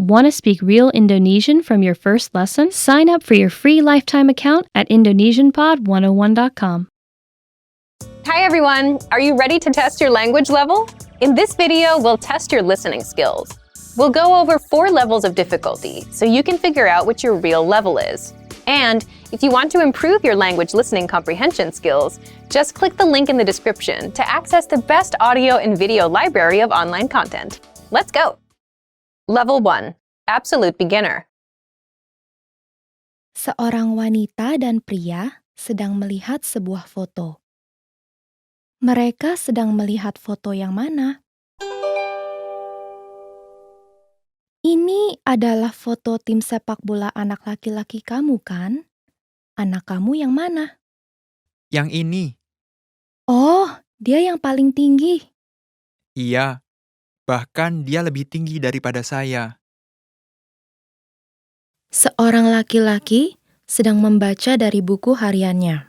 Want to speak real Indonesian from your first lesson? Sign up for your free lifetime account at indonesianpod101.com. Hi everyone! Are you ready to test your language level? In this video, we'll test your listening skills. We'll go over 4 levels of difficulty so you can figure out what your real level is. And if you want to improve your language listening comprehension skills, just click the link in the description to access the best audio and video library of online content. Let's go! Level 1. Absolute Beginner. Seorang wanita dan pria sedang melihat sebuah foto. Mereka sedang melihat foto yang mana? Ini adalah foto tim sepak bola anak laki-laki kamu, kan? Anak kamu yang mana? Yang ini, Oh, dia yang paling tinggi. iya. Bahkan dia lebih tinggi daripada saya. Seorang laki-laki sedang membaca dari buku hariannya.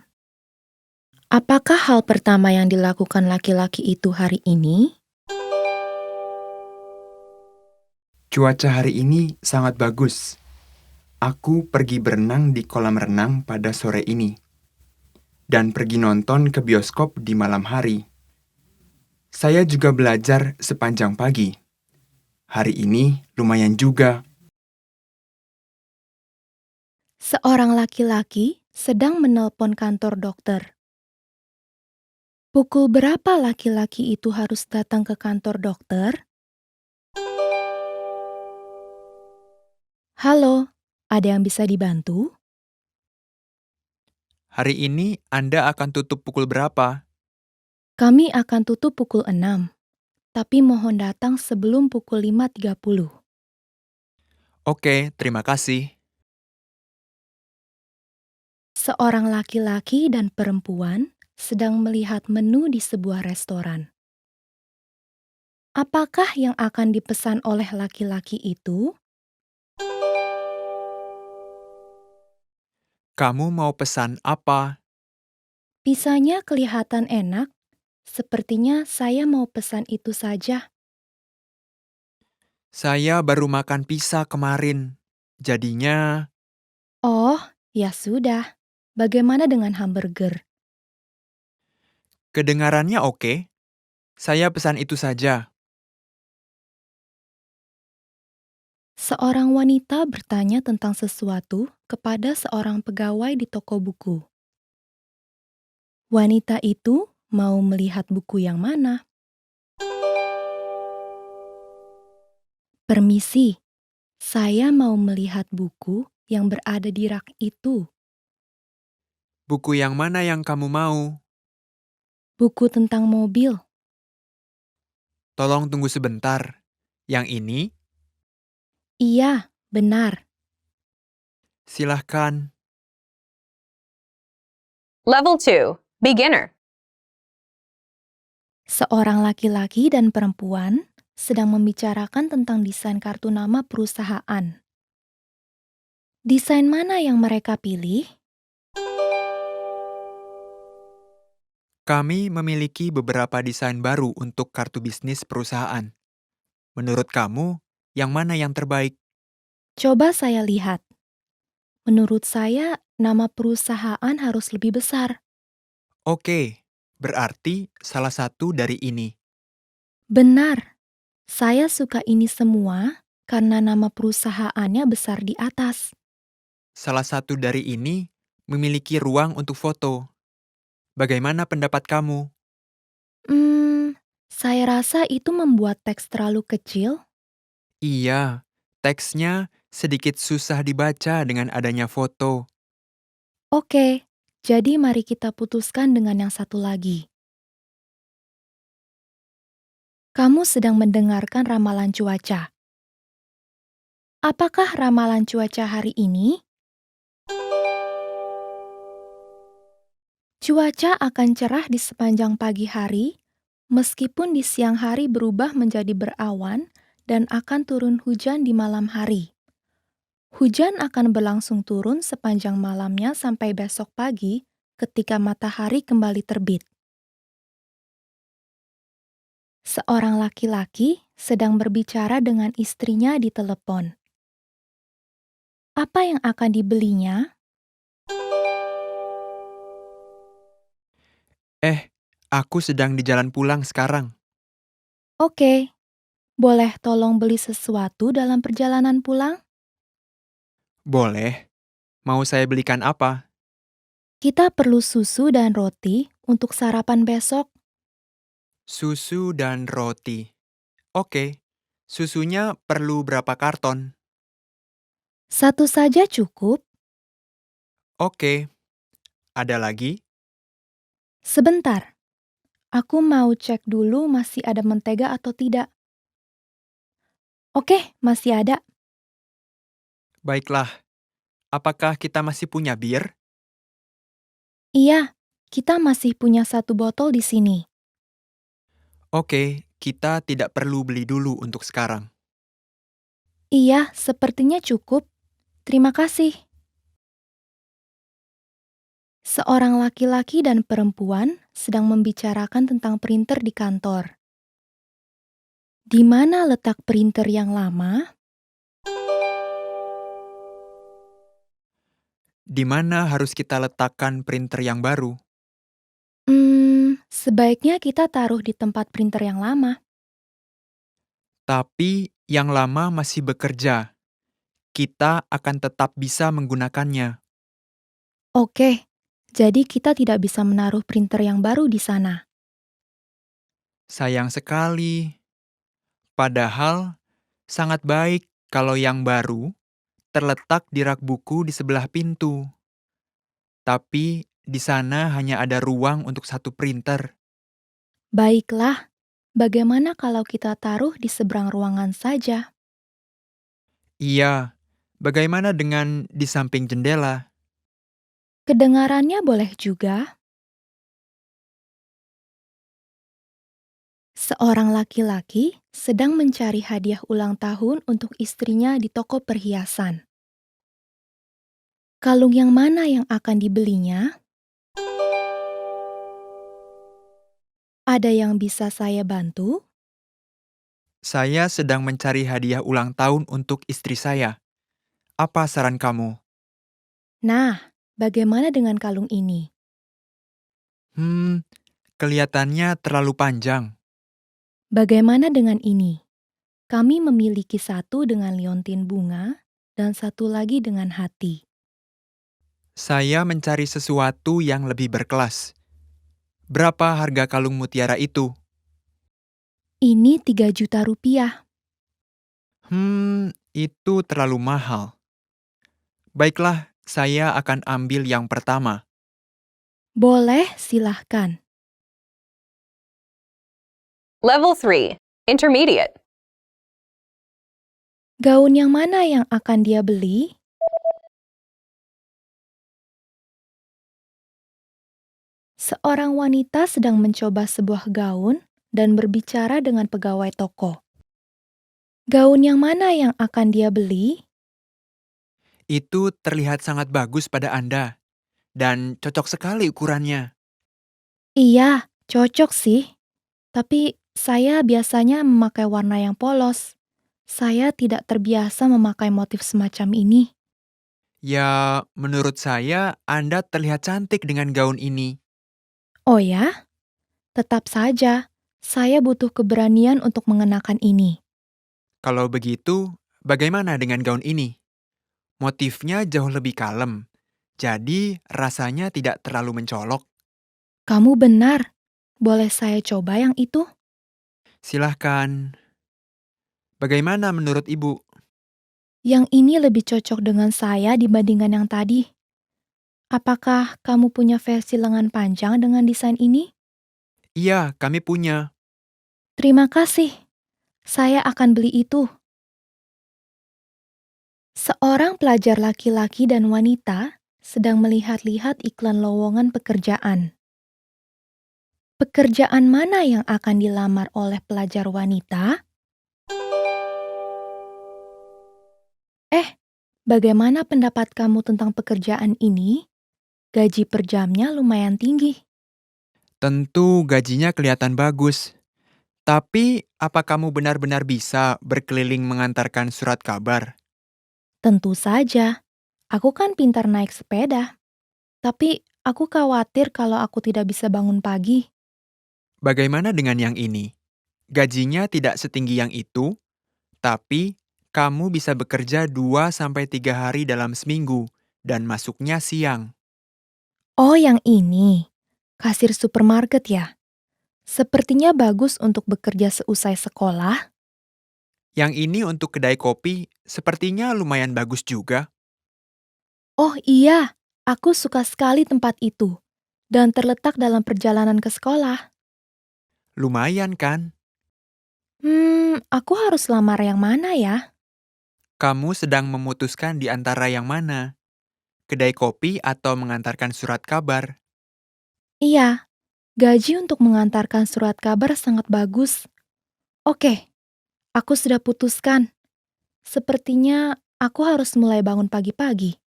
Apakah hal pertama yang dilakukan laki-laki itu hari ini? Cuaca hari ini sangat bagus. Aku pergi berenang di kolam renang pada sore ini. Dan pergi nonton ke bioskop di malam hari. Saya juga belajar sepanjang pagi. Hari ini lumayan juga. Seorang laki-laki sedang menelpon kantor dokter. Pukul berapa laki-laki itu harus datang ke kantor dokter? Halo, ada yang bisa dibantu? Hari ini Anda akan tutup pukul berapa? Kami akan tutup pukul 6, tapi mohon datang sebelum pukul 5.30. Oke, terima kasih. Seorang laki-laki dan perempuan sedang melihat menu di sebuah restoran. Apakah yang akan dipesan oleh laki-laki itu? Kamu mau pesan apa? Pisanya kelihatan enak. Sepertinya saya mau pesan itu saja. Saya baru makan pizza kemarin. Jadinya, Oh, ya sudah. Bagaimana dengan hamburger? kedengarannya oke. Saya pesan itu saja. Seorang wanita bertanya tentang sesuatu kepada seorang pegawai di toko buku. Wanita itu mau melihat buku yang mana? Permisi, saya mau melihat buku yang berada di rak itu. Buku yang mana yang kamu mau? Buku tentang mobil. Tolong tunggu sebentar. Yang ini, Iya, benar. silahkan. Level 2. Beginner. Seorang laki-laki dan perempuan sedang membicarakan tentang desain kartu nama perusahaan. Desain mana yang mereka pilih? Kami memiliki beberapa desain baru untuk kartu bisnis perusahaan. Menurut kamu, yang mana yang terbaik? Coba saya lihat. Menurut saya, nama perusahaan harus lebih besar. Oke, berarti salah satu dari ini. Benar. Saya suka ini semua karena nama perusahaannya besar di atas. Salah satu dari ini memiliki ruang untuk foto. Bagaimana pendapat kamu? Saya rasa itu membuat teks terlalu kecil. Iya, teksnya sedikit susah dibaca dengan adanya foto. Oke, jadi mari kita putuskan dengan yang satu lagi. Kamu sedang mendengarkan ramalan cuaca. Apakah ramalan cuaca hari ini? Cuaca akan cerah di sepanjang pagi hari, meskipun di siang hari berubah menjadi berawan dan akan turun hujan di malam hari. Hujan akan berlangsung turun sepanjang malamnya sampai besok pagi ketika matahari kembali terbit. Seorang laki-laki sedang berbicara dengan istrinya di telepon. apa yang akan dibelinya? Aku sedang di jalan pulang sekarang. Oke, boleh tolong beli sesuatu dalam perjalanan pulang? Boleh. Mau saya belikan apa? Kita perlu susu dan roti untuk sarapan besok. Susu dan roti. Oke. Susunya perlu berapa karton? Satu saja cukup. Oke. Ada lagi? Sebentar, aku mau cek dulu masih ada mentega atau tidak. Oke, masih ada. Baiklah. Apakah kita masih punya bir? Iya, kita masih punya satu botol di sini. Oke, kita tidak perlu beli dulu untuk sekarang. Iya, sepertinya cukup. Terima kasih. Seorang laki-laki dan perempuan sedang membicarakan tentang printer di kantor. Di mana letak printer yang lama? Di mana harus kita letakkan printer yang baru? Sebaiknya kita taruh di tempat printer yang lama. Tapi yang lama masih bekerja. Kita akan tetap bisa menggunakannya. Oke, jadi kita tidak bisa menaruh printer yang baru di sana. Sayang sekali. Padahal sangat baik kalau yang baru terletak di rak buku di sebelah pintu. Tapi di sana hanya ada ruang untuk satu printer. Baiklah, bagaimana kalau kita taruh di seberang ruangan saja? Iya, bagaimana dengan di samping jendela? Kedengarannya boleh juga. Seorang laki-laki sedang mencari hadiah ulang tahun untuk istrinya di toko perhiasan. Kalung yang mana yang akan dibelinya? Ada yang bisa saya bantu? Saya sedang mencari hadiah ulang tahun untuk istri saya. Apa saran kamu? Nah, bagaimana dengan kalung ini? Kelihatannya terlalu panjang. Bagaimana dengan ini? Kami memiliki satu dengan liontin bunga dan satu lagi dengan hati. Saya mencari sesuatu yang lebih berkelas. Berapa harga kalung mutiara itu? Ini 3 juta rupiah. Itu terlalu mahal. Baiklah, saya akan ambil yang pertama. Boleh, silahkan. Level 3. Intermediate. Gaun yang mana yang akan dia beli? Seorang wanita sedang mencoba sebuah gaun dan berbicara dengan pegawai toko. Gaun yang mana yang akan dia beli? Itu terlihat sangat bagus pada Anda. Dan cocok sekali ukurannya. Iya, cocok sih. Tapi saya biasanya memakai warna yang polos. Saya tidak terbiasa memakai motif semacam ini. Ya, menurut saya Anda terlihat cantik dengan gaun ini. Oh ya? Tetap saja, saya butuh keberanian untuk mengenakan ini. Kalau begitu, bagaimana dengan gaun ini? Motifnya jauh lebih kalem, jadi rasanya tidak terlalu mencolok. Kamu benar. Boleh saya coba yang itu? Silahkan. Bagaimana menurut Ibu? Yang ini lebih cocok dengan saya dibandingkan yang tadi. Apakah kamu punya versi lengan panjang dengan desain ini? Iya, kami punya. Terima kasih. Saya akan beli itu. Seorang pelajar laki-laki dan wanita sedang melihat-lihat iklan lowongan pekerjaan. Pekerjaan mana yang akan dilamar oleh pelajar wanita? Bagaimana pendapat kamu tentang pekerjaan ini? Gaji per jamnya lumayan tinggi. Tentu gajinya kelihatan bagus. Tapi, apa kamu benar-benar bisa berkeliling mengantarkan surat kabar? Tentu saja, Aku kan pintar naik sepeda, tapi aku khawatir kalau aku tidak bisa bangun pagi. Bagaimana dengan yang ini? Gajinya tidak setinggi yang itu, tapi kamu bisa bekerja 2 sampai 3 hari dalam seminggu dan masuknya siang. Oh, yang ini. Kasir supermarket ya? Sepertinya bagus untuk bekerja seusai sekolah. Yang ini untuk kedai kopi sepertinya lumayan bagus juga. Oh iya, aku suka sekali tempat itu. Dan terletak dalam perjalanan ke sekolah. Lumayan kan? Aku harus lamar yang mana ya? Kamu sedang memutuskan di antara yang mana? Kedai kopi atau mengantarkan surat kabar? Iya, gaji untuk mengantarkan surat kabar sangat bagus. Oke, aku sudah putuskan. Sepertinya aku harus mulai bangun pagi-pagi.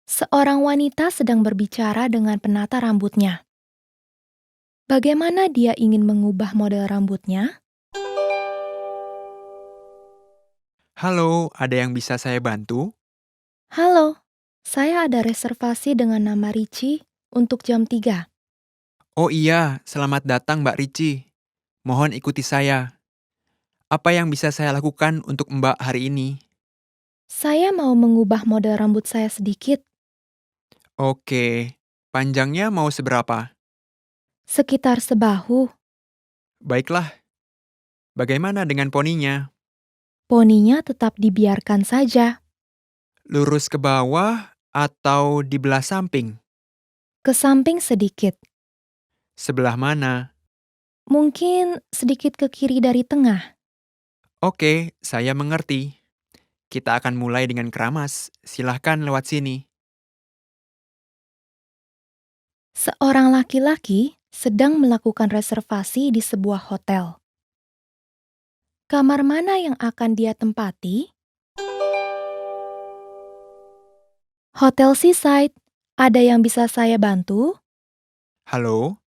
Seorang wanita sedang berbicara dengan penata rambutnya. Bagaimana dia ingin mengubah model rambutnya? Halo, ada yang bisa saya bantu? Halo, saya ada reservasi dengan nama Ricci untuk jam 3. Oh iya, selamat datang Mbak Ricci. Mohon ikuti saya. Apa yang bisa saya lakukan untuk Mbak hari ini? Saya mau mengubah model rambut saya sedikit, Oke, panjangnya mau seberapa? sekitar sebahu. Baiklah, bagaimana dengan poninya? Poninya tetap dibiarkan saja, Lurus ke bawah atau di belah samping? ke samping sedikit. Sebelah mana? Mungkin sedikit ke kiri dari tengah. Oke, saya mengerti. Kita akan mulai dengan keramas. Silahkan lewat sini. Seorang laki-laki sedang melakukan reservasi di sebuah hotel. Kamar mana yang akan dia tempati? Hotel Seaside. Ada yang bisa saya bantu? Halo,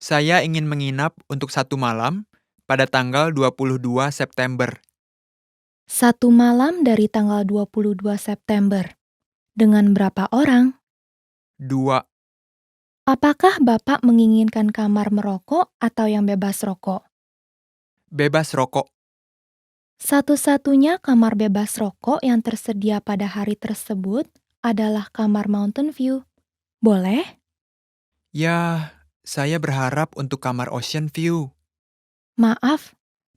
saya ingin menginap untuk 1 malam pada tanggal 22 September. 1 malam dari tanggal 22 September. Dengan berapa orang? 2. Apakah Bapak menginginkan kamar merokok atau yang bebas rokok? Bebas rokok. Satu-satunya kamar bebas rokok yang tersedia pada hari tersebut adalah kamar Mountain View. Boleh? Ya, saya berharap untuk kamar Ocean View. Maaf,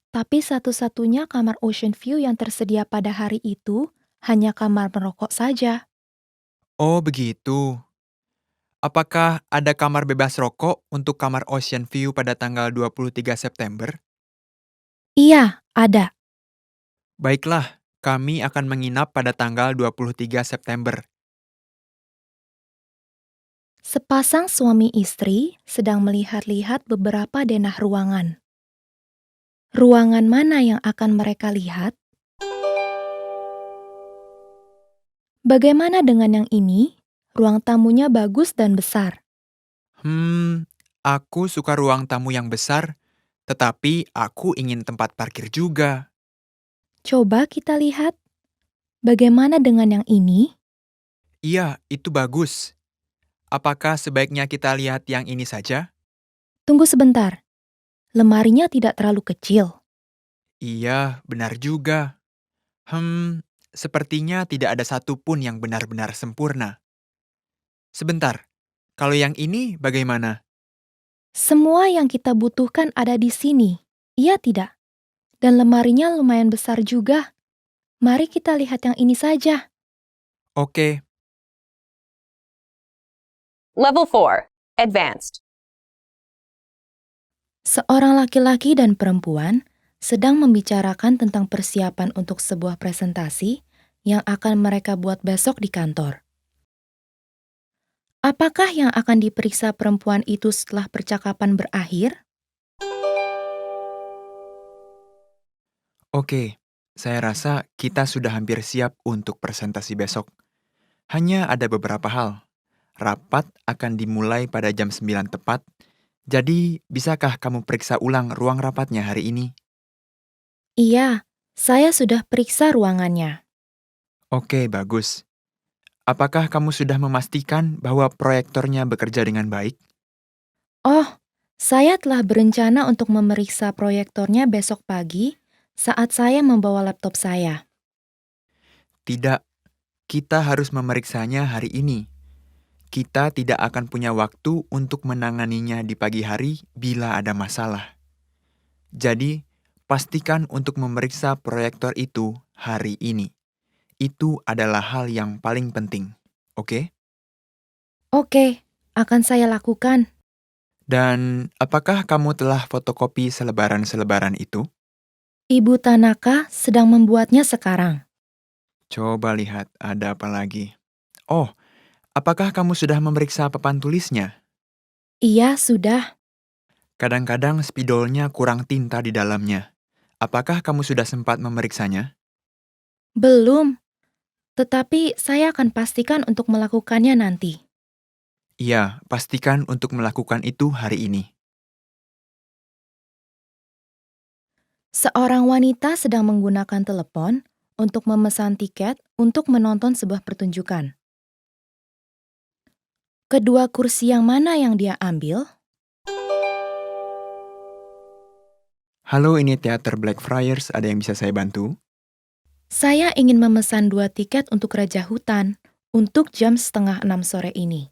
tapi satu-satunya kamar Ocean View yang tersedia pada hari itu hanya kamar merokok saja. Oh, begitu. Apakah ada kamar bebas rokok untuk kamar Ocean View pada tanggal 23 September? Iya, ada. Baiklah, kami akan menginap pada tanggal 23 September. Sepasang suami istri sedang melihat-lihat beberapa denah ruangan. Ruangan mana yang akan mereka lihat? Bagaimana dengan yang ini? Ruang tamunya bagus dan besar. Aku suka ruang tamu yang besar, tetapi aku ingin tempat parkir juga. Coba kita lihat. Bagaimana dengan yang ini? Iya, itu bagus. Apakah sebaiknya kita lihat yang ini saja? Tunggu sebentar. Lemarinya tidak terlalu kecil. Iya, benar juga. Sepertinya tidak ada satupun yang benar-benar sempurna. Sebentar, kalau yang ini bagaimana? Semua yang kita butuhkan ada di sini. Iya tidak? Dan lemarinya lumayan besar juga. Mari kita lihat yang ini saja. Oke, Level 4. Advanced. Seorang laki-laki dan perempuan sedang membicarakan tentang persiapan untuk sebuah presentasi yang akan mereka buat besok di kantor. Apakah yang akan diperiksa perempuan itu setelah percakapan berakhir? oke. Saya rasa kita sudah hampir siap untuk presentasi besok. Hanya ada beberapa hal. Rapat akan dimulai pada jam 9 tepat, jadi bisakah kamu periksa ulang ruang rapatnya hari ini? Iya, saya sudah periksa ruangannya. Oke, bagus. Apakah kamu sudah memastikan bahwa proyektornya bekerja dengan baik? Oh, saya telah berencana untuk memeriksa proyektornya besok pagi saat saya membawa laptop saya. Tidak, kita harus memeriksanya hari ini. Kita tidak akan punya waktu untuk menanganinya di pagi hari bila ada masalah. Jadi, pastikan untuk memeriksa proyektor itu hari ini. Itu adalah hal yang paling penting, oke? Oke, akan saya lakukan. Dan apakah kamu telah fotokopi selebaran-selebaran itu? Ibu Tanaka sedang membuatnya sekarang. Coba lihat, ada apa lagi? Oh, apakah kamu sudah memeriksa papan tulisnya? Iya, sudah. Kadang-kadang spidolnya kurang tinta di dalamnya. Apakah kamu sudah sempat memeriksanya? Belum, tetapi saya akan pastikan untuk melakukannya nanti. Iya, pastikan untuk melakukan itu hari ini. Seorang wanita sedang menggunakan telepon untuk memesan tiket untuk menonton sebuah pertunjukan. Kedua kursi yang mana yang dia ambil? Halo, ini Teater Blackfriars, ada yang bisa saya bantu? Saya ingin memesan 2 tiket untuk Raja Hutan untuk jam 5:30 sore ini.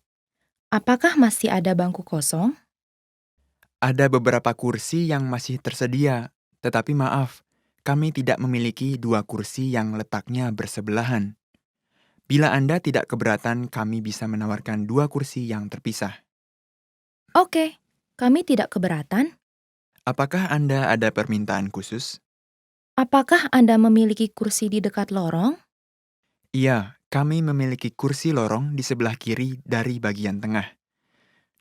Apakah masih ada bangku kosong? Ada beberapa kursi yang masih tersedia, tetapi maaf, kami tidak memiliki 2 kursi yang letaknya bersebelahan. Bila Anda tidak keberatan, kami bisa menawarkan 2 kursi yang terpisah. Oke, kami tidak keberatan. Apakah Anda ada permintaan khusus? Apakah Anda memiliki kursi di dekat lorong? Iya, kami memiliki kursi lorong di sebelah kiri dari bagian tengah.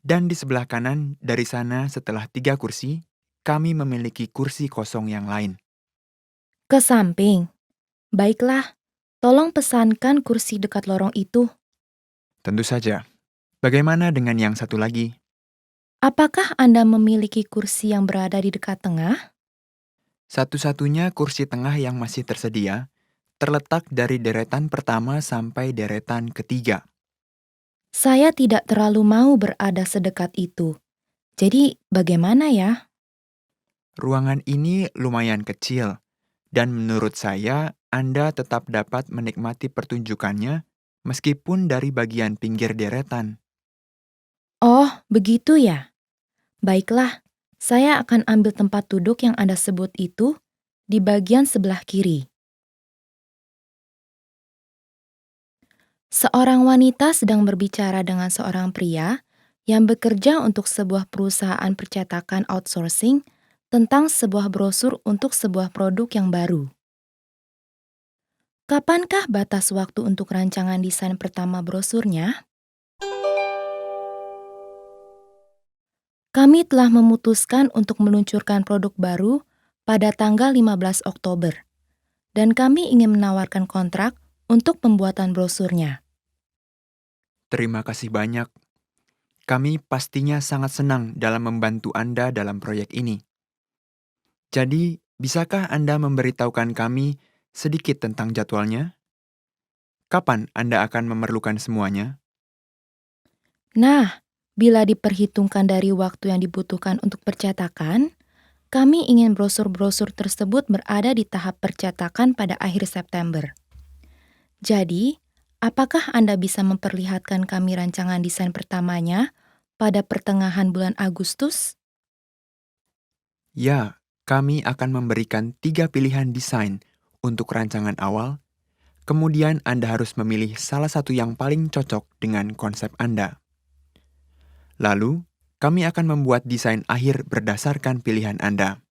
Dan di sebelah kanan dari sana setelah 3 kursi, kami memiliki kursi kosong yang lain. Ke samping. Baiklah, tolong pesankan kursi dekat lorong itu. Tentu saja. Bagaimana dengan yang satu lagi? Apakah Anda memiliki kursi yang berada di dekat tengah? Satu-satunya kursi tengah yang masih tersedia terletak dari deretan pertama sampai deretan ketiga. Saya tidak terlalu mau berada sedekat itu. Jadi, bagaimana ya? Ruangan ini lumayan kecil, dan menurut saya Anda tetap dapat menikmati pertunjukannya meskipun dari bagian pinggir deretan. Oh, begitu ya. Baiklah, saya akan ambil tempat duduk yang Anda sebut itu di bagian sebelah kiri. Seorang wanita sedang berbicara dengan seorang pria yang bekerja untuk sebuah perusahaan percetakan outsourcing tentang sebuah brosur untuk sebuah produk yang baru. Kapankah batas waktu untuk rancangan desain pertama brosurnya? Kami telah memutuskan untuk meluncurkan produk baru pada tanggal 15 Oktober, dan kami ingin menawarkan kontrak untuk pembuatan brosurnya. Terima kasih banyak. Kami pastinya sangat senang dalam membantu Anda dalam proyek ini. Jadi, bisakah Anda memberitahukan kami sedikit tentang jadwalnya? Kapan Anda akan memerlukan semuanya? Nah, bila diperhitungkan dari waktu yang dibutuhkan untuk percetakan, kami ingin brosur-brosur tersebut berada di tahap percetakan pada akhir September. Jadi, apakah Anda bisa memperlihatkan kami rancangan desain pertamanya pada pertengahan bulan Agustus? Ya, kami akan memberikan 3 pilihan desain untuk rancangan awal. Kemudian Anda harus memilih salah satu yang paling cocok dengan konsep Anda. Lalu, kami akan membuat desain akhir berdasarkan pilihan Anda.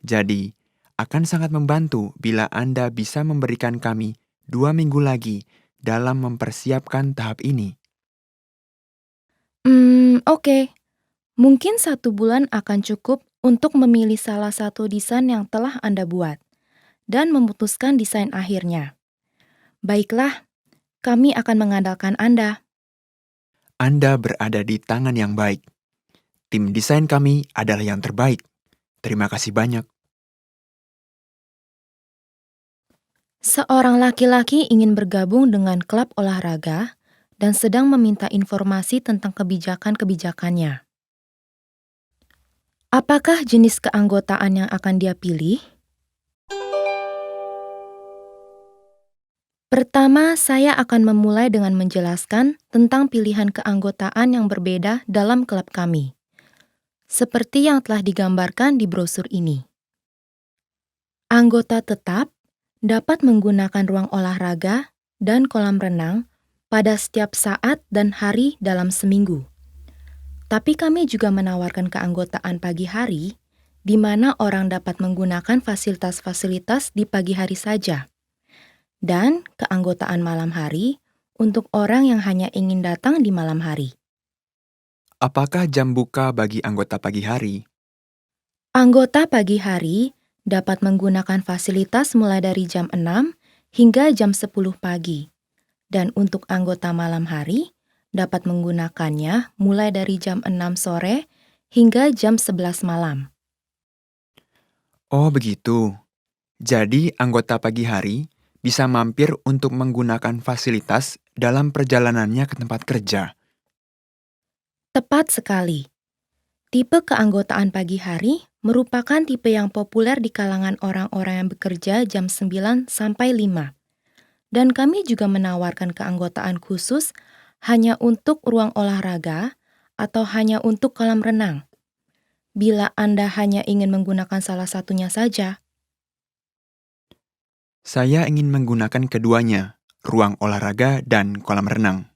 Jadi, akan sangat membantu bila Anda bisa memberikan kami 2 minggu lagi dalam mempersiapkan tahap ini. Oke. Mungkin 1 bulan akan cukup untuk memilih salah satu desain yang telah Anda buat dan memutuskan desain akhirnya. Baiklah, kami akan mengandalkan Anda. Anda berada di tangan yang baik. Tim desain kami adalah yang terbaik. Terima kasih banyak. Seorang laki-laki ingin bergabung dengan klub olahraga dan sedang meminta informasi tentang kebijakan-kebijakannya. Apakah jenis keanggotaan yang akan dia pilih? Pertama, saya akan memulai dengan menjelaskan tentang pilihan keanggotaan yang berbeda dalam klub kami, seperti yang telah digambarkan di brosur ini. Anggota tetap dapat menggunakan ruang olahraga dan kolam renang pada setiap saat dan hari dalam seminggu. Tapi kami juga menawarkan keanggotaan pagi hari, di mana orang dapat menggunakan fasilitas-fasilitas di pagi hari saja, dan keanggotaan malam hari untuk orang yang hanya ingin datang di malam hari. Apakah jam buka bagi anggota pagi hari? Anggota pagi hari dapat menggunakan fasilitas mulai dari jam 6 hingga jam 10 pagi. Dan untuk anggota malam hari dapat menggunakannya mulai dari jam 6 sore hingga jam 11 malam. Oh, begitu. Jadi, anggota pagi hari bisa mampir untuk menggunakan fasilitas dalam perjalanannya ke tempat kerja. Tepat sekali. Tipe keanggotaan pagi hari merupakan tipe yang populer di kalangan orang-orang yang bekerja jam 9 sampai 5. Dan kami juga menawarkan keanggotaan khusus hanya untuk ruang olahraga atau hanya untuk kolam renang. Bila Anda hanya ingin menggunakan salah satunya saja, Saya ingin menggunakan keduanya, ruang olahraga dan kolam renang.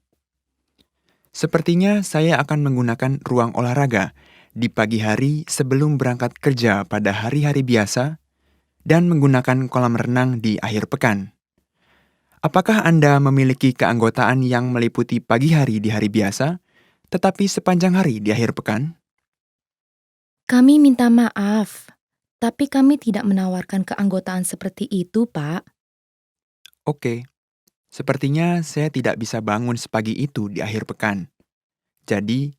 Sepertinya saya akan menggunakan ruang olahraga di pagi hari sebelum berangkat kerja pada hari-hari biasa dan menggunakan kolam renang di akhir pekan. Apakah Anda memiliki keanggotaan yang meliputi pagi hari di hari biasa, tetapi sepanjang hari di akhir pekan? kami minta maaf, tapi kami tidak menawarkan keanggotaan seperti itu, Pak. Oke, sepertinya saya tidak bisa bangun sepagi itu di akhir pekan. Jadi,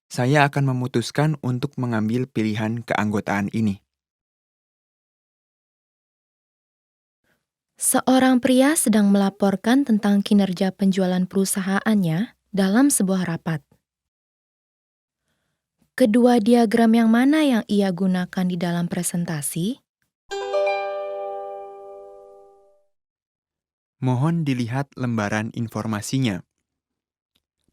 saya akan memutuskan untuk mengambil pilihan keanggotaan ini. Seorang pria sedang melaporkan tentang kinerja penjualan perusahaannya dalam sebuah rapat. Kedua diagram yang mana yang ia gunakan di dalam presentasi? Mohon dilihat lembaran informasinya.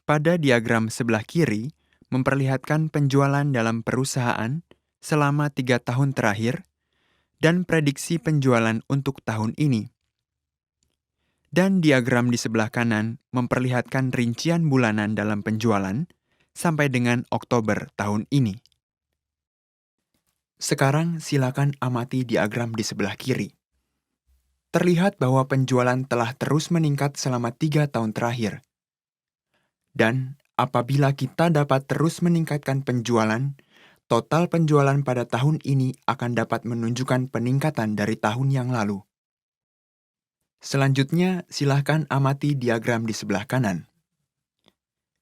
Pada diagram sebelah kiri, memperlihatkan penjualan dalam perusahaan selama 3 tahun terakhir dan prediksi penjualan untuk tahun ini. Dan diagram di sebelah kanan memperlihatkan rincian bulanan dalam penjualan sampai dengan Oktober tahun ini. Sekarang silakan amati diagram di sebelah kiri. Terlihat bahwa penjualan telah terus meningkat selama 3 tahun terakhir. Dan apabila kita dapat terus meningkatkan penjualan, total penjualan pada tahun ini akan dapat menunjukkan peningkatan dari tahun yang lalu. Selanjutnya, silahkan amati diagram di sebelah kanan.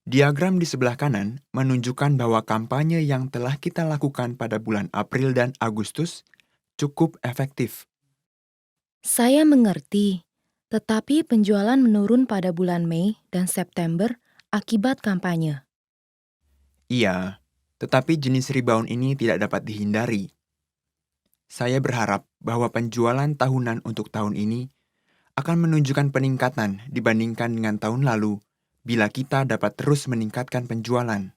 Diagram di sebelah kanan menunjukkan bahwa kampanye yang telah kita lakukan pada bulan April dan Agustus cukup efektif. Saya mengerti, tetapi penjualan menurun pada bulan Mei dan September akibat kampanye. Iya, tetapi jenis rebound ini tidak dapat dihindari. Saya berharap bahwa penjualan tahunan untuk tahun ini akan menunjukkan peningkatan dibandingkan dengan tahun lalu bila kita dapat terus meningkatkan penjualan.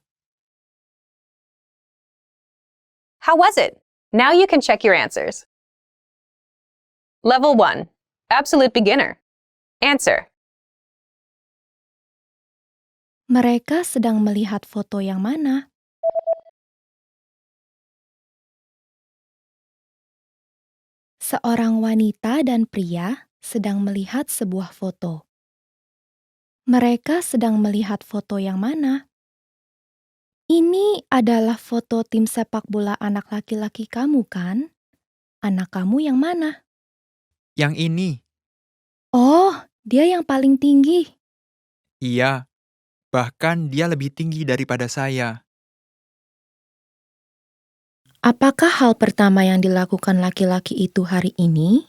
How was it? Now you can check your answers. Level 1. Absolute beginner. Answer. Mereka sedang melihat foto yang mana? Seorang wanita dan pria sedang melihat sebuah foto. Mereka sedang melihat foto yang mana? Ini adalah foto tim sepak bola anak laki-laki kamu, kan? Anak kamu yang mana? Yang ini, Oh, dia yang paling tinggi. iya, bahkan dia lebih tinggi daripada saya. Apakah hal pertama yang dilakukan laki-laki itu hari ini?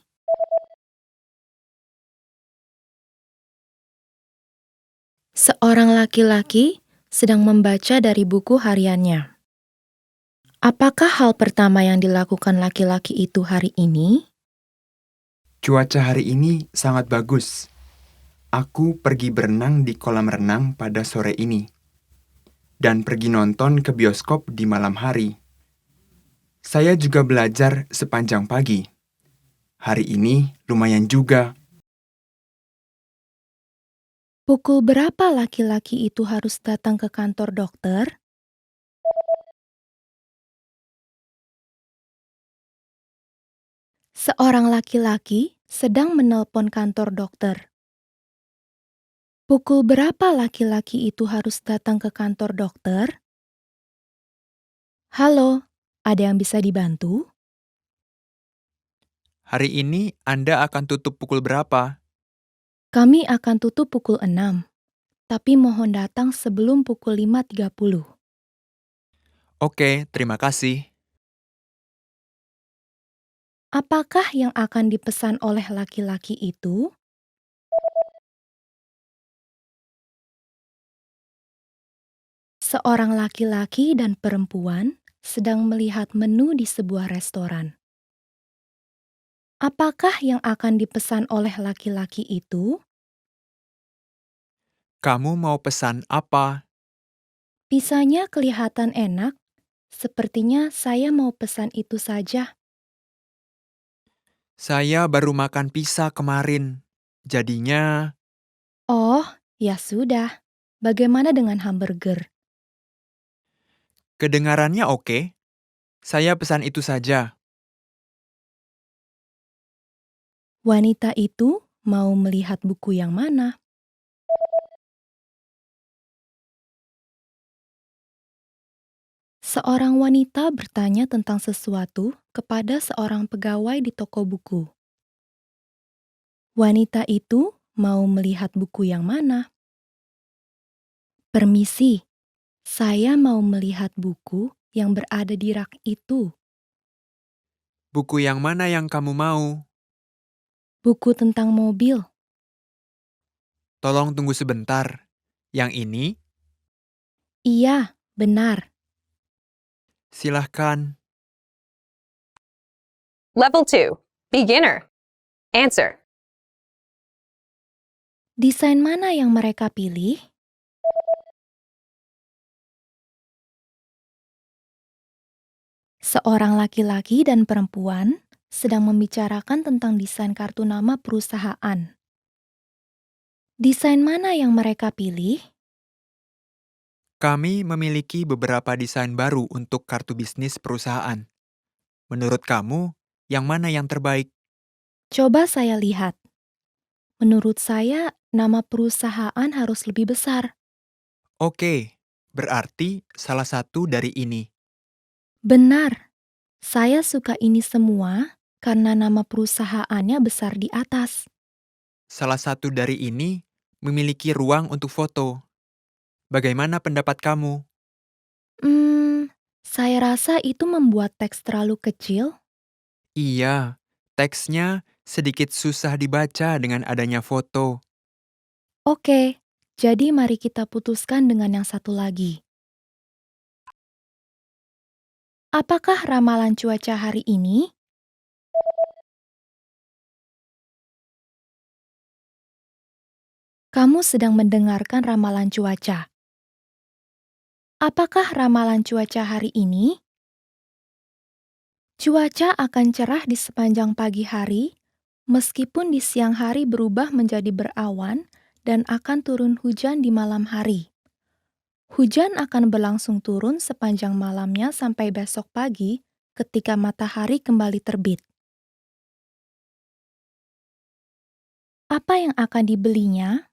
Seorang laki-laki sedang membaca dari buku hariannya. Apakah hal pertama yang dilakukan laki-laki itu hari ini? Cuaca hari ini sangat bagus. Aku pergi berenang di kolam renang pada sore ini. Dan pergi nonton ke bioskop di malam hari. Saya juga belajar sepanjang pagi. Hari ini lumayan juga. Pukul berapa laki-laki itu harus datang ke kantor dokter? Seorang laki-laki sedang menelpon kantor dokter. Pukul berapa laki-laki itu harus datang ke kantor dokter? Halo, ada yang bisa dibantu? Hari ini Anda akan tutup pukul berapa? Kami akan tutup pukul 6, tapi mohon datang sebelum pukul 5.30. Oke, terima kasih. Apakah yang akan dipesan oleh laki-laki itu? Seorang laki-laki dan perempuan sedang melihat menu di sebuah restoran. Apakah yang akan dipesan oleh laki-laki itu? Kamu mau pesan apa? Pisanya kelihatan enak. Sepertinya saya mau pesan itu saja. Saya baru makan pizza kemarin. Jadinya, Oh, ya sudah. Bagaimana dengan hamburger? kedengarannya oke. Saya pesan itu saja. Wanita itu mau melihat buku yang mana? Seorang wanita bertanya tentang sesuatu kepada seorang pegawai di toko buku. Wanita itu mau melihat buku yang mana? Permisi, saya mau melihat buku yang berada di rak itu. Buku yang mana yang kamu mau? Buku tentang mobil. Tolong tunggu sebentar. Yang ini, Iya, benar. silahkan. Level 2. Beginner. Answer. Desain mana yang mereka pilih? Seorang laki-laki dan perempuan sedang membicarakan tentang desain kartu nama perusahaan. Desain mana yang mereka pilih? Kami memiliki beberapa desain baru untuk kartu bisnis perusahaan. Menurut kamu, yang mana yang terbaik? Coba saya lihat. Menurut saya, nama perusahaan harus lebih besar. Oke, berarti salah satu dari ini. Benar, saya suka ini semua karena nama perusahaannya besar di atas. Salah satu dari ini memiliki ruang untuk foto. Bagaimana pendapat kamu? Saya rasa itu membuat teks terlalu kecil. Iya, teksnya sedikit susah dibaca dengan adanya foto. Oke, jadi mari kita putuskan dengan yang satu lagi. Apakah ramalan cuaca hari ini? Kamu sedang mendengarkan ramalan cuaca. Apakah ramalan cuaca hari ini? Cuaca akan cerah di sepanjang pagi hari, meskipun di siang hari berubah menjadi berawan dan akan turun hujan di malam hari. Hujan akan berlangsung turun sepanjang malamnya sampai besok pagi ketika matahari kembali terbit. Apa yang akan dibelinya?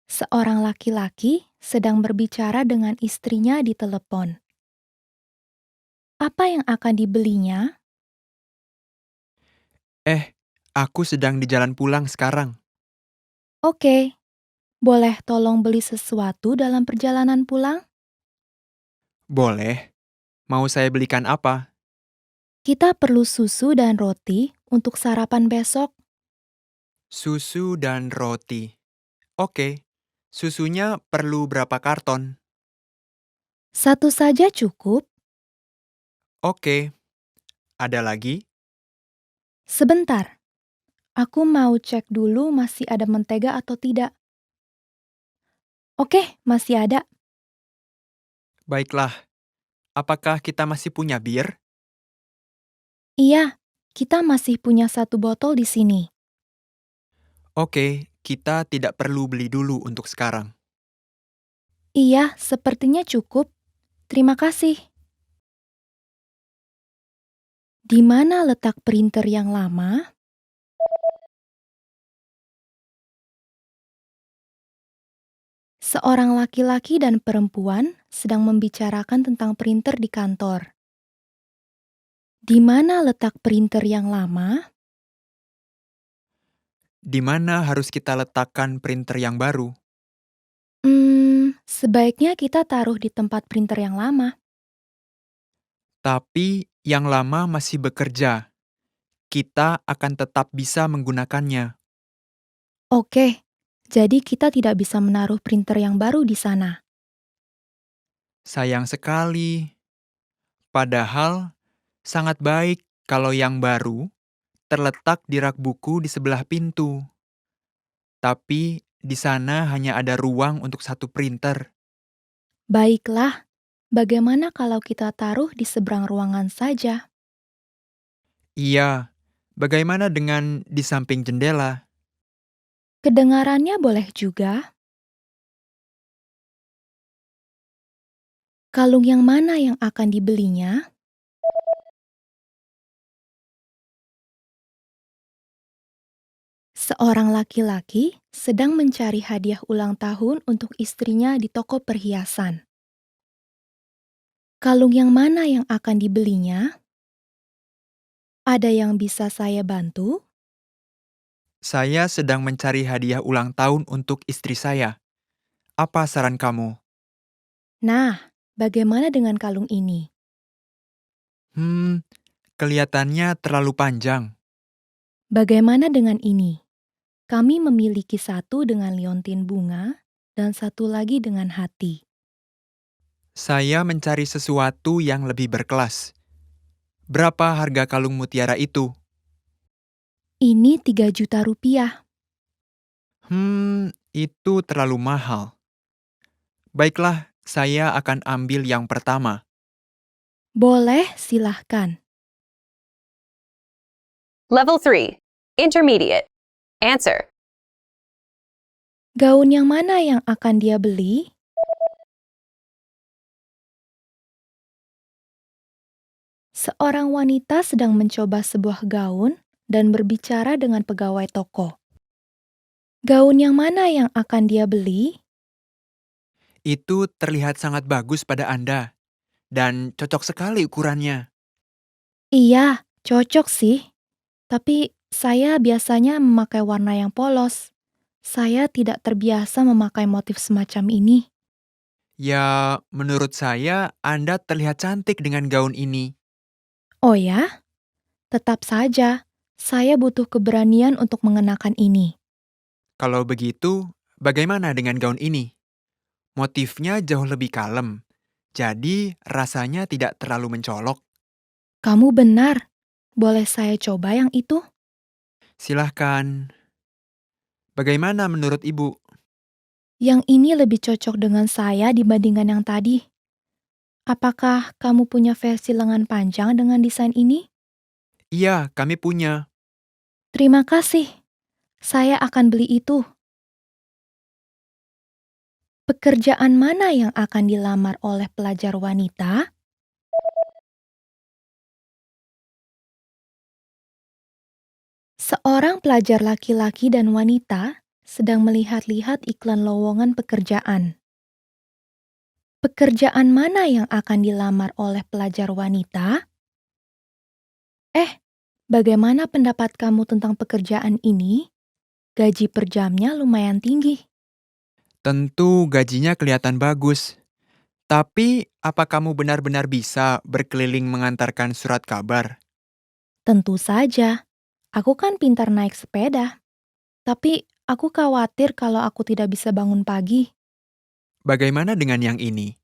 Seorang laki-laki sedang berbicara dengan istrinya di telepon. Apa yang akan dibelinya? Aku sedang di jalan pulang sekarang. Oke, boleh tolong beli sesuatu dalam perjalanan pulang? Boleh. Mau saya belikan apa? Kita perlu susu dan roti untuk sarapan besok. Susu dan roti. Oke, susunya perlu berapa karton? Satu saja cukup. Oke, ada lagi? Sebentar, aku mau cek dulu masih ada mentega atau tidak. Oke, masih ada. Baiklah, apakah kita masih punya bir? Iya, kita masih punya satu botol di sini. Oke, kita tidak perlu beli dulu untuk sekarang. Iya, sepertinya cukup. Terima kasih. Di mana letak printer yang lama? Seorang laki-laki dan perempuan sedang membicarakan tentang printer di kantor. Di mana letak printer yang lama? Di mana harus kita letakkan printer yang baru? Sebaiknya kita taruh di tempat printer yang lama. Tapi yang lama masih bekerja. Kita akan tetap bisa menggunakannya. Oke, jadi kita tidak bisa menaruh printer yang baru di sana. Sayang sekali. Padahal sangat baik kalau yang baru terletak di rak buku di sebelah pintu. Tapi di sana hanya ada ruang untuk satu printer. Baiklah, bagaimana kalau kita taruh di seberang ruangan saja? Iya, bagaimana dengan di samping jendela? Kedengarannya boleh juga. Kalung yang mana yang akan dibelinya? Seorang laki-laki sedang mencari hadiah ulang tahun untuk istrinya di toko perhiasan. Kalung yang mana yang akan dibelinya? Ada yang bisa saya bantu? Saya sedang mencari hadiah ulang tahun untuk istri saya. Apa saran kamu? Nah, bagaimana dengan kalung ini? Kelihatannya terlalu panjang. Bagaimana dengan ini? Kami memiliki satu dengan liontin bunga dan satu lagi dengan hati. Saya mencari sesuatu yang lebih berkelas. Berapa harga kalung mutiara itu? Ini 3 juta rupiah. Itu terlalu mahal. Baiklah, saya akan ambil yang pertama. Boleh, silahkan. Level 3. Intermediate. Answer. Gaun yang mana yang akan dia beli? Seorang wanita sedang mencoba sebuah gaun dan berbicara dengan pegawai toko. Gaun yang mana yang akan dia beli? Itu terlihat sangat bagus pada Anda. Dan cocok sekali ukurannya. Iya, cocok sih. Tapi saya biasanya memakai warna yang polos. Saya tidak terbiasa memakai motif semacam ini. Ya, menurut saya Anda terlihat cantik dengan gaun ini. Oh ya? Tetap saja, saya butuh keberanian untuk mengenakan ini. Kalau begitu, bagaimana dengan gaun ini? Motifnya jauh lebih kalem, jadi rasanya tidak terlalu mencolok. Kamu benar. Boleh saya coba yang itu? Silahkan. Bagaimana menurut Ibu? Yang ini lebih cocok dengan saya dibandingkan yang tadi. Apakah kamu punya versi lengan panjang dengan desain ini? Iya, kami punya. Terima kasih. Saya akan beli itu. Pekerjaan mana yang akan dilamar oleh pelajar wanita? Seorang pelajar laki-laki dan wanita sedang melihat-lihat iklan lowongan pekerjaan. Pekerjaan mana yang akan dilamar oleh pelajar wanita? Bagaimana pendapat kamu tentang pekerjaan ini? Gaji per jamnya lumayan tinggi. Tentu gajinya kelihatan bagus. Tapi, apa kamu benar-benar bisa berkeliling mengantarkan surat kabar? Tentu saja, aku kan pintar naik sepeda. Tapi aku khawatir kalau aku tidak bisa bangun pagi. Bagaimana dengan yang ini?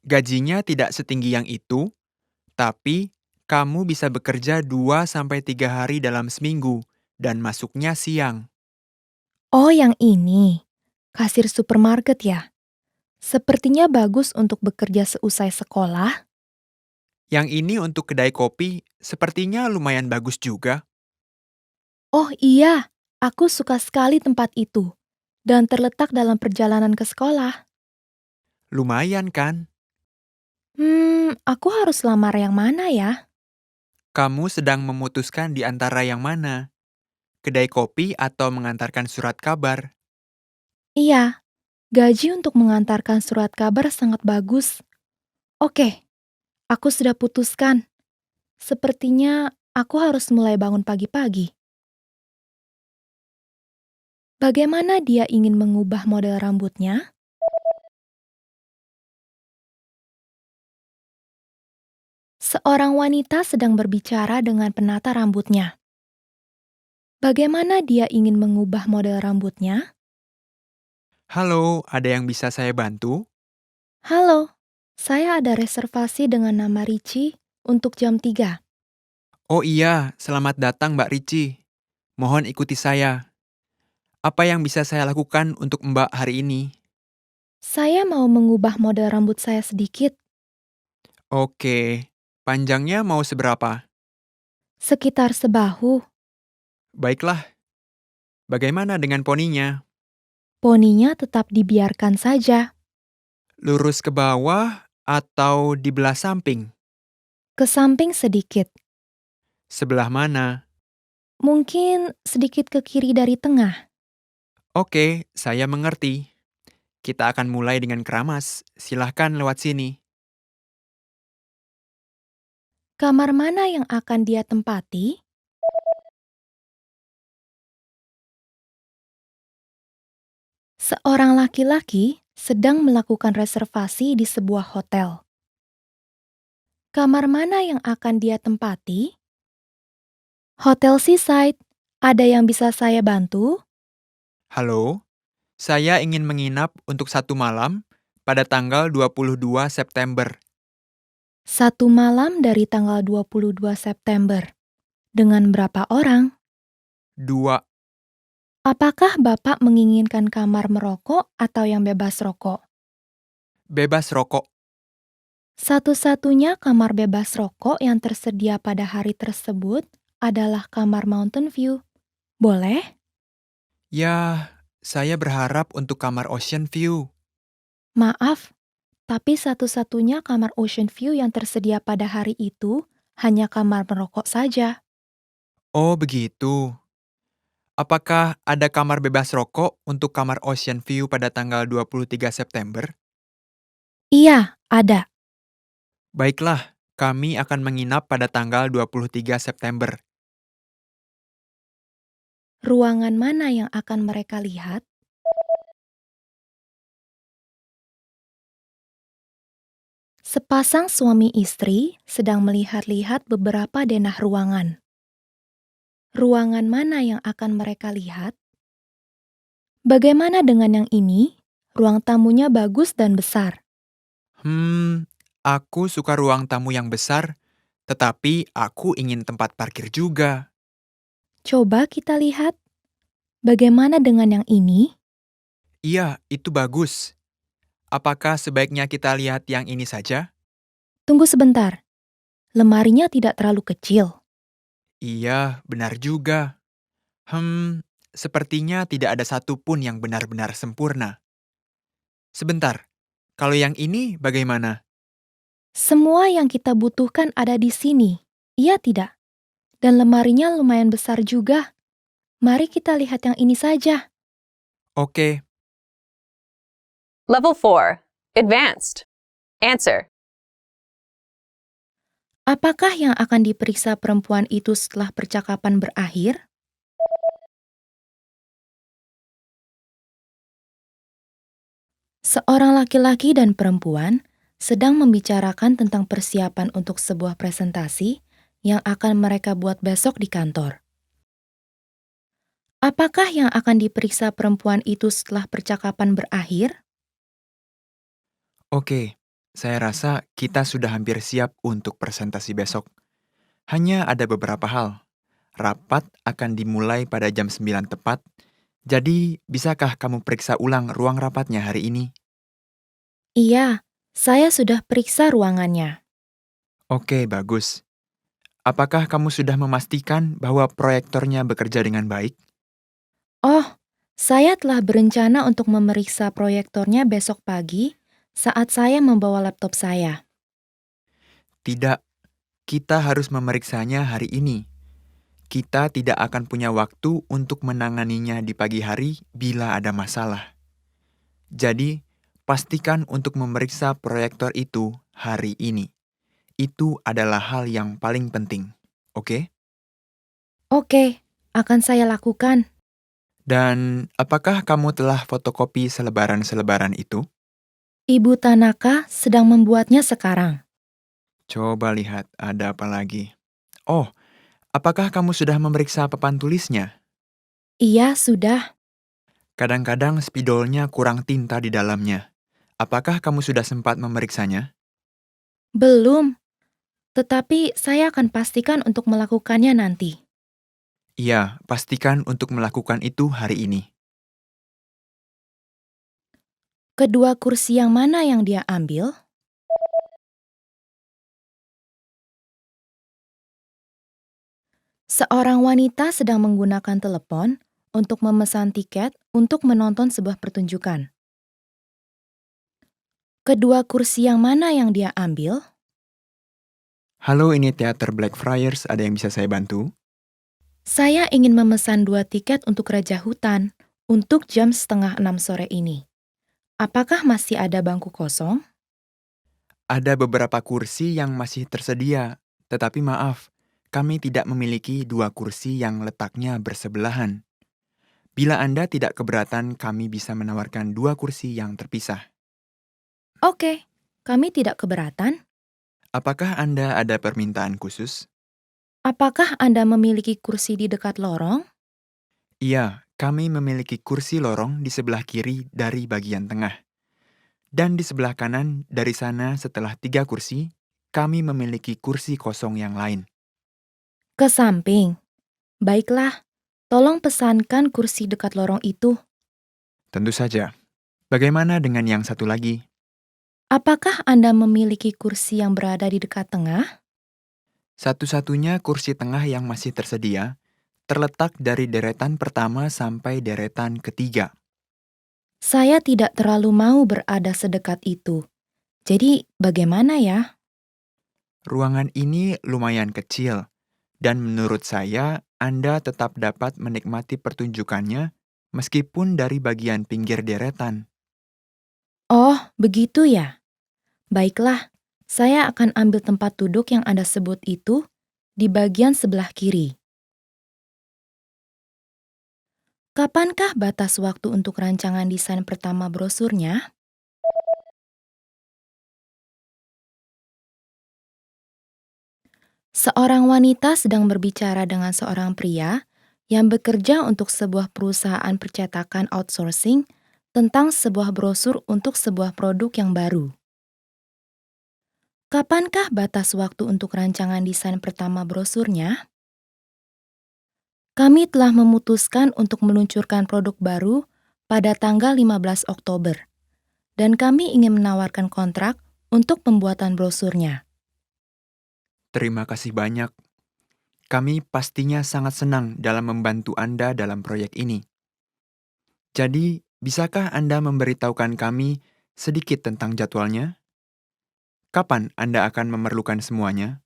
Gajinya tidak setinggi yang itu, tapi kamu bisa bekerja 2 sampai 3 hari dalam seminggu dan masuknya siang. Oh, yang ini. Kasir supermarket ya? Sepertinya bagus untuk bekerja seusai sekolah. Yang ini untuk kedai kopi sepertinya lumayan bagus juga. Oh iya, aku suka sekali tempat itu. Dan terletak dalam perjalanan ke sekolah. Lumayan kan? Aku harus lamar yang mana ya? Kamu sedang memutuskan di antara yang mana? Kedai kopi atau mengantarkan surat kabar? Iya, gaji untuk mengantarkan surat kabar sangat bagus. Oke, aku sudah putuskan. Sepertinya aku harus mulai bangun pagi-pagi. Bagaimana dia ingin mengubah model rambutnya? Seorang wanita sedang berbicara dengan penata rambutnya. Bagaimana dia ingin mengubah model rambutnya? Halo, ada yang bisa saya bantu? Halo, saya ada reservasi dengan nama Ricci untuk jam 3. Oh iya, selamat datang Mbak Ricci. Mohon ikuti saya. Apa yang bisa saya lakukan untuk Mbak hari ini? Saya mau mengubah model rambut saya sedikit, Oke, panjangnya mau seberapa? sekitar sebahu. Baiklah, bagaimana dengan poninya? Poninya tetap dibiarkan saja, Lurus ke bawah atau di belah samping? ke samping sedikit, Sebelah mana? mungkin sedikit ke kiri dari tengah. Oke, saya mengerti. Kita akan mulai dengan keramas. Silahkan lewat sini. Kamar mana yang akan dia tempati? Seorang laki-laki sedang melakukan reservasi di sebuah hotel. Kamar mana yang akan dia tempati? Hotel Seaside. Ada yang bisa saya bantu? Halo, saya ingin menginap untuk 1 malam pada tanggal 22 September. 1 malam dari tanggal 22 September. Dengan berapa orang? 2. Apakah Bapak menginginkan kamar merokok atau yang bebas rokok? Bebas rokok. Satu-satunya kamar bebas rokok yang tersedia pada hari tersebut adalah kamar Mountain View. Boleh? Ya, saya berharap untuk kamar Ocean View. Maaf, tapi satu-satunya kamar Ocean View yang tersedia pada hari itu hanya kamar merokok saja. Oh, begitu. Apakah ada kamar bebas rokok untuk kamar Ocean View pada tanggal 23 September? Iya, ada. Baiklah, kami akan menginap pada tanggal 23 September. Ruangan mana yang akan mereka lihat? Sepasang suami istri sedang melihat-lihat beberapa denah ruangan. Ruangan mana yang akan mereka lihat? Bagaimana dengan yang ini? Ruang tamunya bagus dan besar. Aku suka ruang tamu yang besar, tetapi aku ingin tempat parkir juga. Coba kita lihat. Bagaimana dengan yang ini? Iya, itu bagus. Apakah sebaiknya kita lihat yang ini saja? Tunggu sebentar. Lemarinya tidak terlalu kecil. Iya, benar juga. Sepertinya tidak ada satupun yang benar-benar sempurna. Sebentar, kalau yang ini bagaimana? Semua yang kita butuhkan ada di sini. Iya tidak? Dan lemarinya lumayan besar juga. Mari kita lihat yang ini saja. Oke, Level 4. Advanced. Answer. Apakah yang akan diperiksa perempuan itu setelah percakapan berakhir? Seorang laki-laki dan perempuan sedang membicarakan tentang persiapan untuk sebuah presentasi yang akan mereka buat besok di kantor. Apakah yang akan diperiksa perempuan itu setelah percakapan berakhir? Oke, saya rasa kita sudah hampir siap untuk presentasi besok. Hanya ada beberapa hal. Rapat akan dimulai pada jam 9 tepat, jadi bisakah kamu periksa ulang ruang rapatnya hari ini? Iya, saya sudah periksa ruangannya. Oke, bagus. Apakah kamu sudah memastikan bahwa proyektornya bekerja dengan baik? Oh, saya telah berencana untuk memeriksa proyektornya besok pagi saat saya membawa laptop saya. Tidak, kita harus memeriksanya hari ini. Kita tidak akan punya waktu untuk menanganinya di pagi hari bila ada masalah. Jadi, pastikan untuk memeriksa proyektor itu hari ini. Itu adalah hal yang paling penting, oke? Oke, akan saya lakukan. Dan apakah kamu telah fotokopi selebaran-selebaran itu? Ibu Tanaka sedang membuatnya sekarang. Coba lihat, ada apa lagi? Oh, apakah kamu sudah memeriksa papan tulisnya? Iya, sudah. Kadang-kadang spidolnya kurang tinta di dalamnya. Apakah kamu sudah sempat memeriksanya? Belum, tetapi saya akan pastikan untuk melakukannya nanti. Iya, pastikan untuk melakukan itu hari ini. Kedua kursi yang mana yang dia ambil? Seorang wanita sedang menggunakan telepon untuk memesan tiket untuk menonton sebuah pertunjukan. Kedua kursi yang mana yang dia ambil? Halo, ini Teater Blackfriars, ada yang bisa saya bantu? Saya ingin memesan 2 tiket untuk Raja Hutan untuk jam 5:30 sore ini. Apakah masih ada bangku kosong? Ada beberapa kursi yang masih tersedia, tetapi maaf, kami tidak memiliki 2 kursi yang letaknya bersebelahan. Bila Anda tidak keberatan, kami bisa menawarkan 2 kursi yang terpisah. Oke, kami tidak keberatan. Apakah Anda ada permintaan khusus? Apakah Anda memiliki kursi di dekat lorong? Iya, kami memiliki kursi lorong di sebelah kiri dari bagian tengah. Dan di sebelah kanan dari sana setelah 3 kursi, kami memiliki kursi kosong yang lain. Ke samping. Baiklah, tolong pesankan kursi dekat lorong itu. Tentu saja. Bagaimana dengan yang satu lagi? Apakah Anda memiliki kursi yang berada di dekat tengah? Satu-satunya kursi tengah yang masih tersedia terletak dari deretan pertama sampai deretan ketiga. Saya tidak terlalu mau berada sedekat itu. Jadi, bagaimana ya? Ruangan ini lumayan kecil, dan menurut saya Anda tetap dapat menikmati pertunjukannya meskipun dari bagian pinggir deretan. Oh, begitu ya. Baiklah, saya akan ambil tempat duduk yang Anda sebut itu di bagian sebelah kiri. Kapankah batas waktu untuk rancangan desain pertama brosurnya? Seorang wanita sedang berbicara dengan seorang pria yang bekerja untuk sebuah perusahaan percetakan outsourcing tentang sebuah brosur untuk sebuah produk yang baru. Kapankah batas waktu untuk rancangan desain pertama brosurnya? Kami telah memutuskan untuk meluncurkan produk baru pada tanggal 15 Oktober, dan kami ingin menawarkan kontrak untuk pembuatan brosurnya. Terima kasih banyak. Kami pastinya sangat senang dalam membantu Anda dalam proyek ini. Jadi, bisakah Anda memberitahukan kami sedikit tentang jadwalnya? Kapan Anda akan memerlukan semuanya?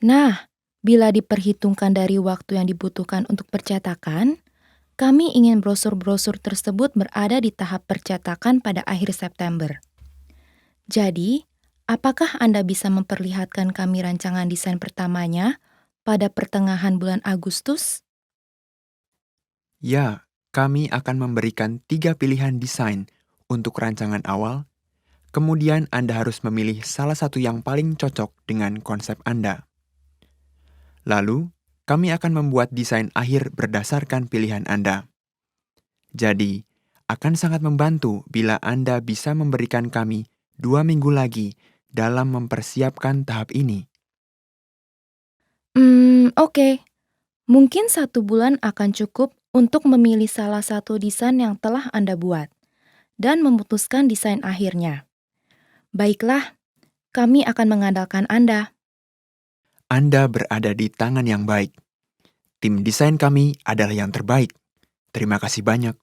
Nah, bila diperhitungkan dari waktu yang dibutuhkan untuk percetakan, kami ingin brosur-brosur tersebut berada di tahap percetakan pada akhir September. Jadi, apakah Anda bisa memperlihatkan kami rancangan desain pertamanya pada pertengahan bulan Agustus? Ya, kami akan memberikan 3 pilihan desain untuk rancangan awal. Kemudian Anda harus memilih salah satu yang paling cocok dengan konsep Anda. Lalu, kami akan membuat desain akhir berdasarkan pilihan Anda. Jadi, akan sangat membantu bila Anda bisa memberikan kami 2 minggu lagi dalam mempersiapkan tahap ini. Oke. Mungkin 1 bulan akan cukup untuk memilih salah satu desain yang telah Anda buat dan memutuskan desain akhirnya. Baiklah, kami akan mengandalkan Anda. Anda berada di tangan yang baik. Tim desain kami adalah yang terbaik. Terima kasih banyak.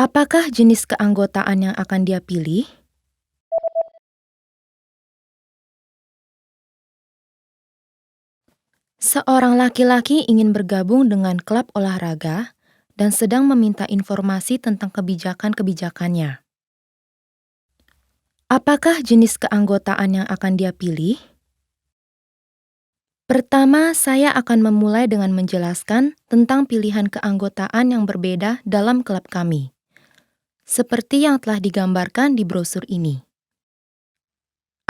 Apakah jenis keanggotaan yang akan dia pilih? Seorang laki-laki ingin bergabung dengan klub olahraga dan sedang meminta informasi tentang kebijakan-kebijakannya. Apakah jenis keanggotaan yang akan dia pilih? Pertama, saya akan memulai dengan menjelaskan tentang pilihan keanggotaan yang berbeda dalam klub kami, seperti yang telah digambarkan di brosur ini.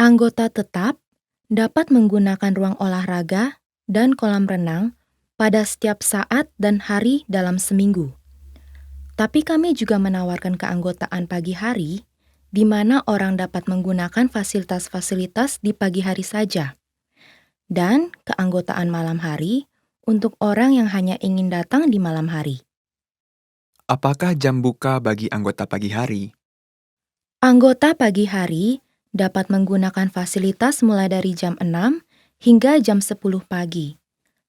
Anggota tetap dapat menggunakan ruang olahraga dan kolam renang pada setiap saat dan hari dalam seminggu. Tapi kami juga menawarkan keanggotaan pagi hari, di mana orang dapat menggunakan fasilitas-fasilitas di pagi hari saja, dan keanggotaan malam hari untuk orang yang hanya ingin datang di malam hari. Apakah jam buka bagi anggota pagi hari? Anggota pagi hari dapat menggunakan fasilitas mulai dari jam 6 hingga jam 10 pagi.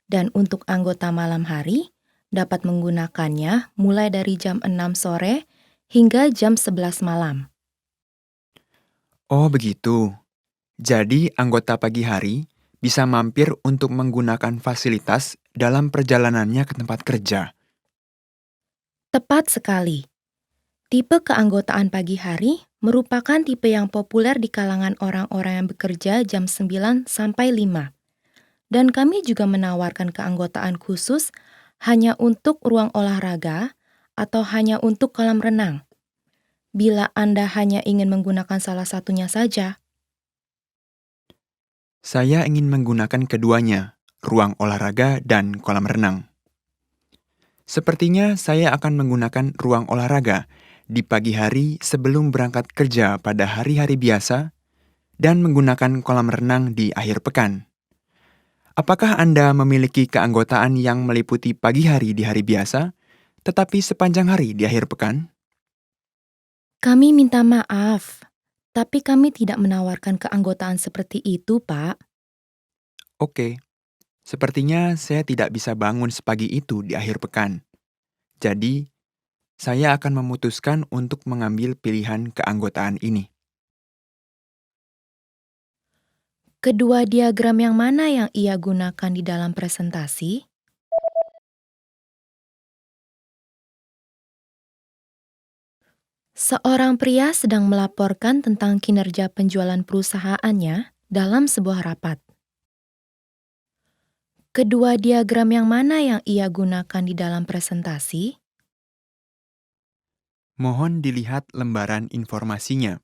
Dan untuk anggota malam hari dapat menggunakannya mulai dari jam 6 sore hingga jam 11 malam. Oh begitu. Jadi anggota pagi hari bisa mampir untuk menggunakan fasilitas dalam perjalanannya ke tempat kerja. Tepat sekali. Tipe keanggotaan pagi hari merupakan tipe yang populer di kalangan orang-orang yang bekerja jam 9 sampai 5. Dan kami juga menawarkan keanggotaan khusus hanya untuk ruang olahraga atau hanya untuk kolam renang. Bila Anda hanya ingin menggunakan salah satunya saja. Saya ingin menggunakan keduanya, ruang olahraga dan kolam renang. Sepertinya saya akan menggunakan ruang olahraga di pagi hari sebelum berangkat kerja pada hari-hari biasa dan menggunakan kolam renang di akhir pekan. Apakah Anda memiliki keanggotaan yang meliputi pagi hari di hari biasa, tetapi sepanjang hari di akhir pekan? Kami minta maaf, tapi kami tidak menawarkan keanggotaan seperti itu, Pak. Oke, sepertinya saya tidak bisa bangun sepagi itu di akhir pekan. Jadi, saya akan memutuskan untuk mengambil pilihan keanggotaan ini. Kedua diagram yang mana yang ia gunakan di dalam presentasi? Seorang pria sedang melaporkan tentang kinerja penjualan perusahaannya dalam sebuah rapat. Kedua diagram yang mana yang ia gunakan di dalam presentasi? Mohon dilihat lembaran informasinya.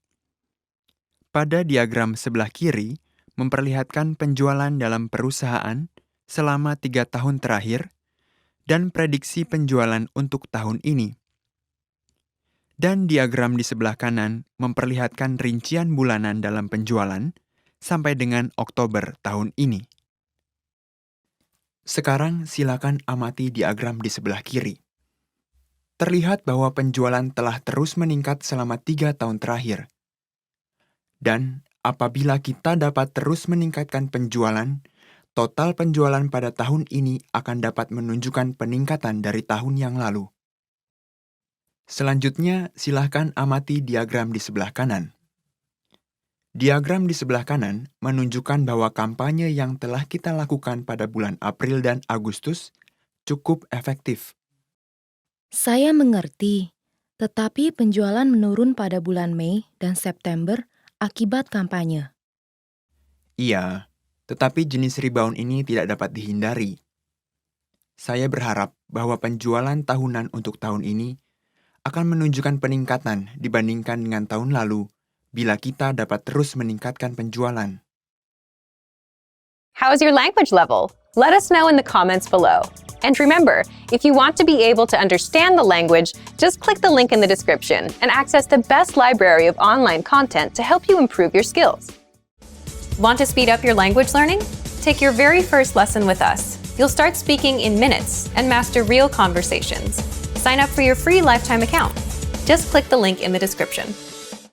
Pada diagram sebelah kiri, memperlihatkan penjualan dalam perusahaan selama 3 tahun terakhir dan prediksi penjualan untuk tahun ini. Dan diagram di sebelah kanan memperlihatkan rincian bulanan dalam penjualan sampai dengan Oktober tahun ini. Sekarang silakan amati diagram di sebelah kiri. Terlihat bahwa penjualan telah terus meningkat selama 3 tahun terakhir. Dan apabila kita dapat terus meningkatkan penjualan, total penjualan pada tahun ini akan dapat menunjukkan peningkatan dari tahun yang lalu. Selanjutnya, silakan amati diagram di sebelah kanan. Diagram di sebelah kanan menunjukkan bahwa kampanye yang telah kita lakukan pada bulan April dan Agustus cukup efektif. Saya mengerti, tetapi penjualan menurun pada bulan Mei dan September akibat kampanye. Iya, tetapi jenis rebound ini tidak dapat dihindari. Saya berharap bahwa penjualan tahunan untuk tahun ini akan menunjukkan peningkatan dibandingkan dengan tahun lalu bila kita dapat terus meningkatkan penjualan. How's your language level? Let us know in the comments below. And remember, if you want to be able to understand the language, just click the link in the description and access the best library of online content to help you improve your skills. Want to speed up your language learning? Take your very first lesson with us. You'll start speaking in minutes and master real conversations. Sign up for your free lifetime account. Just click the link in the description.